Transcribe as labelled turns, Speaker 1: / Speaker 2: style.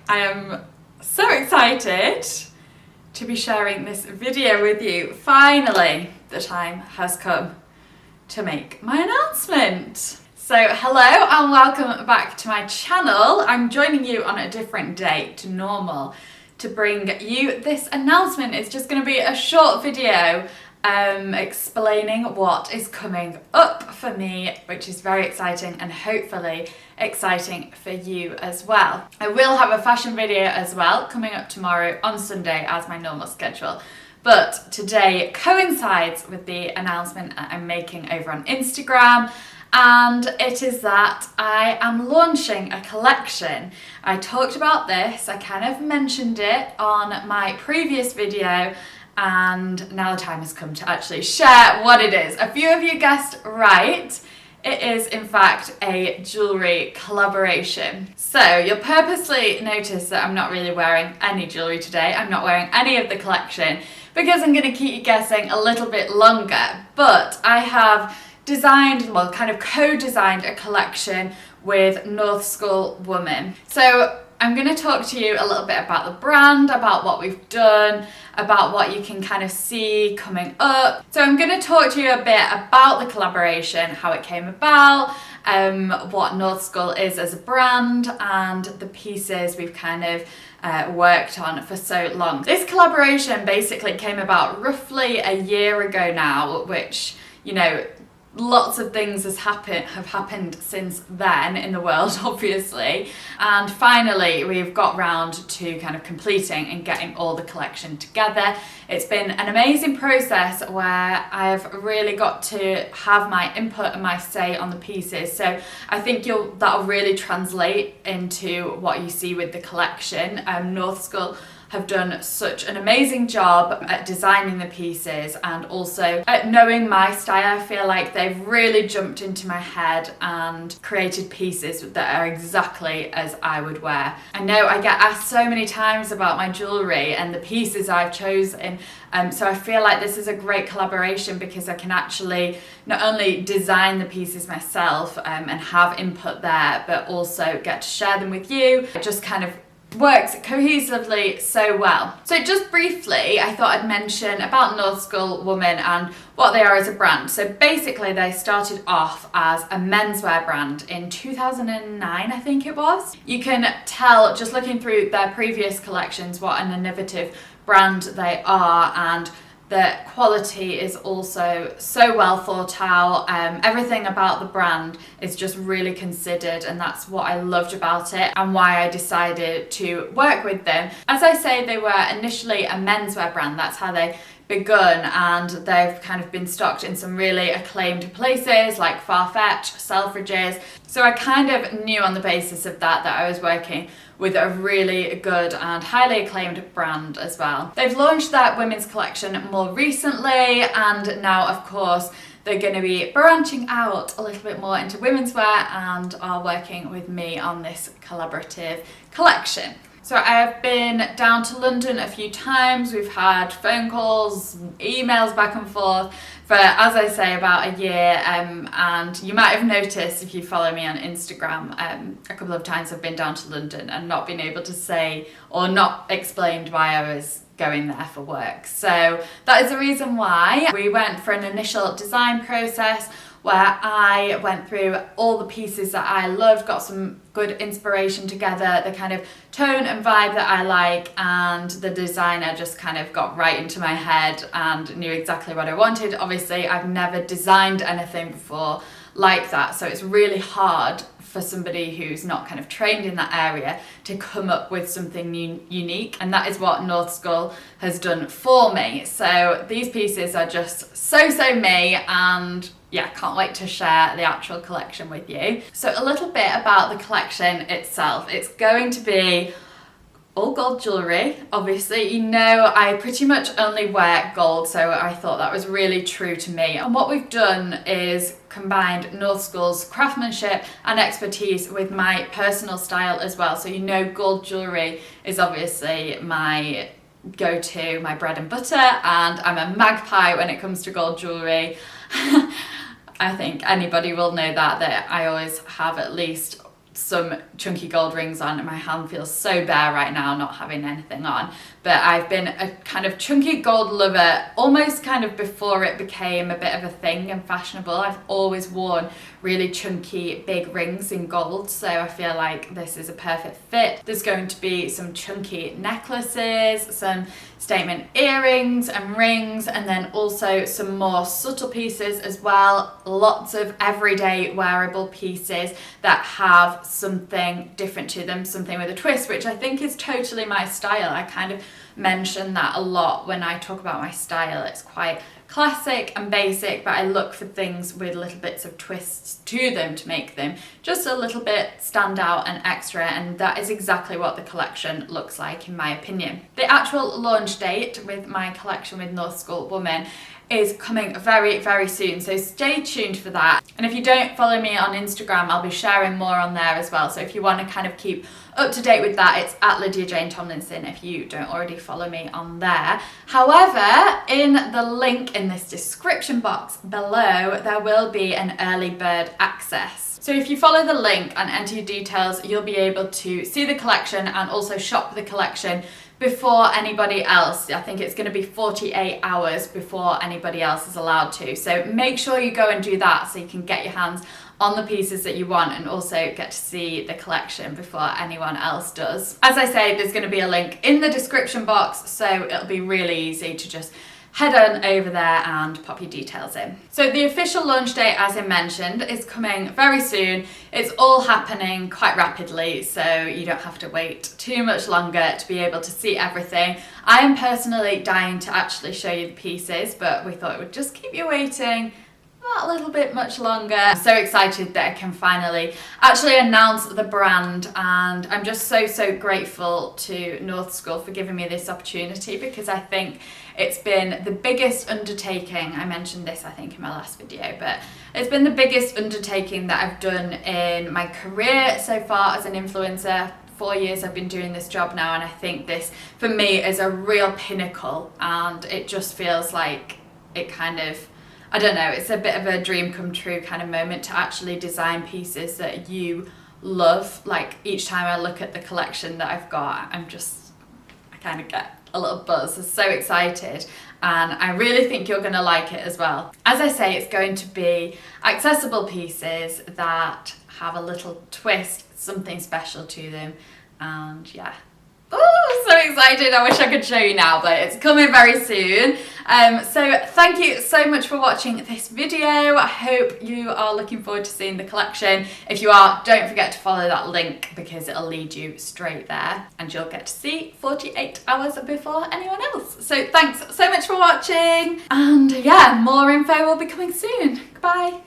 Speaker 1: I am so excited to be sharing this video with you. Finally, the time has come to make my announcement. So hello and welcome back to my channel. I'm joining you on a different day to normal to bring you this announcement. It's just going to be a short video explaining what is coming up for me, which is very exciting and hopefully exciting for you as well. I will have a fashion video as well coming up tomorrow on Sunday as my normal schedule. But today coincides with the announcement I'm making over on Instagram, and it is that I am launching a collection. I talked about this, I kind of mentioned it on my previous video, and now the time has come to actually share what it is. A few of you guessed right. It is in fact a jewellery collaboration. So you'll purposely notice that I'm not really wearing any jewellery today. I'm not wearing any of the collection because I'm going to keep you guessing a little bit longer. But I have designed, well, kind of co-designed a collection with Northskull women. So I'm going to talk to you a little bit about the brand, about what we've done, about what you can kind of see coming up. So I'm going to talk to you a bit about the collaboration, how it came about, what Northskull is as a brand, and the pieces we've kind of worked on for so long. This collaboration basically came about roughly a year ago now, which, you know, lots of things have happened since then in the world, obviously, and finally we've got round to kind of completing and getting all the collection together. It's been an amazing process where I've really got to have my input and my say on the pieces, so I think that'll really translate into what you see with the collection. Northskull have done such an amazing job at designing the pieces and also at knowing my style. I feel like they've really jumped into my head and created pieces that are exactly as I would wear. I know I get asked so many times about my jewellery and the pieces I've chosen, so I feel like this is a great collaboration because I can actually not only design the pieces myself and have input there, but also get to share them with you. It just kind of works cohesively so well. So just briefly, I thought I'd mention about Northskull Woman and what they are as a brand. So basically they started off as a menswear brand in 2009, I think it was. You can tell just looking through their previous collections what an innovative brand they are, and the quality is also so well thought out. Everything about the brand is just really considered, and that's what I loved about it and why I decided to work with them. As I say, they were initially a menswear brand. That's how they begun, and they've kind of been stocked in some really acclaimed places like Farfetch, Selfridges. So I kind of knew on the basis of that I was working with a really good and highly acclaimed brand as well. They've launched their women's collection more recently, and now of course they're going to be branching out a little bit more into women's wear and are working with me on this collaborative collection. So I have been down to London a few times. We've had phone calls, emails back and forth for, as I say, about a year, and you might have noticed if you follow me on Instagram, a couple of times I've been down to London and not been able to say or not explained why I was going there for work. So that is the reason why. We went for an initial design process where I went through all the pieces that I loved, got some good inspiration together, the kind of tone and vibe that I like, and the designer just kind of got right into my head and knew exactly what I wanted. Obviously, I've never designed anything before like that, so it's really hard for somebody who's not kind of trained in that area to come up with something unique, and that is what Northskull has done for me. So these pieces are just so me, and yeah, can't wait to share the actual collection with you. So a little bit about the collection itself. It's going to be all gold jewellery. Obviously, you know, I pretty much only wear gold, so I thought that was really true to me. And what we've done is combined Northskull's craftsmanship and expertise with my personal style as well. So you know, gold jewellery is obviously my go-to, my bread and butter, and I'm a magpie when it comes to gold jewellery. I think anybody will know that I always have at least some chunky gold rings on, and my hand feels so bare right now not having anything on. But I've been a kind of chunky gold lover almost kind of before it became a bit of a thing and fashionable. I've always worn really chunky big rings in gold, so I feel like this is a perfect fit. There's going to be some chunky necklaces, some statement earrings and rings, and then also some more subtle pieces as well. Lots of everyday wearable pieces that have something different to them, something with a twist, which I think is totally my style. I kind of mention that a lot when I talk about my style. It's quite classic and basic, but I look for things with little bits of twists to them to make them just a little bit stand out and extra, and that is exactly what the collection looks like in my opinion. The actual launch date with my collection with Northskull Woman is coming very, very soon, so stay tuned for that. And if you don't follow me on Instagram, I'll be sharing more on there as well, so if you want to kind of keep up to date with that, it's at Lydia Jane Tomlinson if you don't already follow me on there. However, in the link in this description box below, there will be an early bird access. So if you follow the link and enter your details, you'll be able to see the collection and also shop the collection before anybody else. I think it's going to be 48 hours before anybody else is allowed to. So make sure you go and do that so you can get your hands on the pieces that you want and also get to see the collection before anyone else does. As I say, there's going to be a link in the description box, so it'll be really easy to just head on over there and pop your details in. So the official launch date, as I mentioned, is coming very soon. It's all happening quite rapidly, so you don't have to wait too much longer to be able to see everything. I am personally dying to actually show you the pieces, but we thought it would just keep you waiting a little bit much longer. I'm so excited that I can finally actually announce the brand, and I'm just so grateful to Northskull for giving me this opportunity, because I think it's been the biggest undertaking. I mentioned this I think in my last video, but it's been the biggest undertaking that I've done in my career so far as an influencer. 4 years I've been doing this job now, and I think this for me is a real pinnacle, and it just feels like it kind of, I don't know, it's a bit of a dream come true kind of moment to actually design pieces that you love. Like each time I look at the collection that I've got, I kind of get a little buzz. I'm so excited, and I really think you're going to like it as well. As I say, it's going to be accessible pieces that have a little twist, something special to them, and yeah. Oh, so excited. I wish I could show you now, but it's coming very soon. So thank you so much for watching this video. I hope you are looking forward to seeing the collection. If you are, don't forget to follow that link, because it'll lead you straight there and you'll get to see 48 hours before anyone else. So thanks so much for watching, and yeah, more info will be coming soon. Goodbye.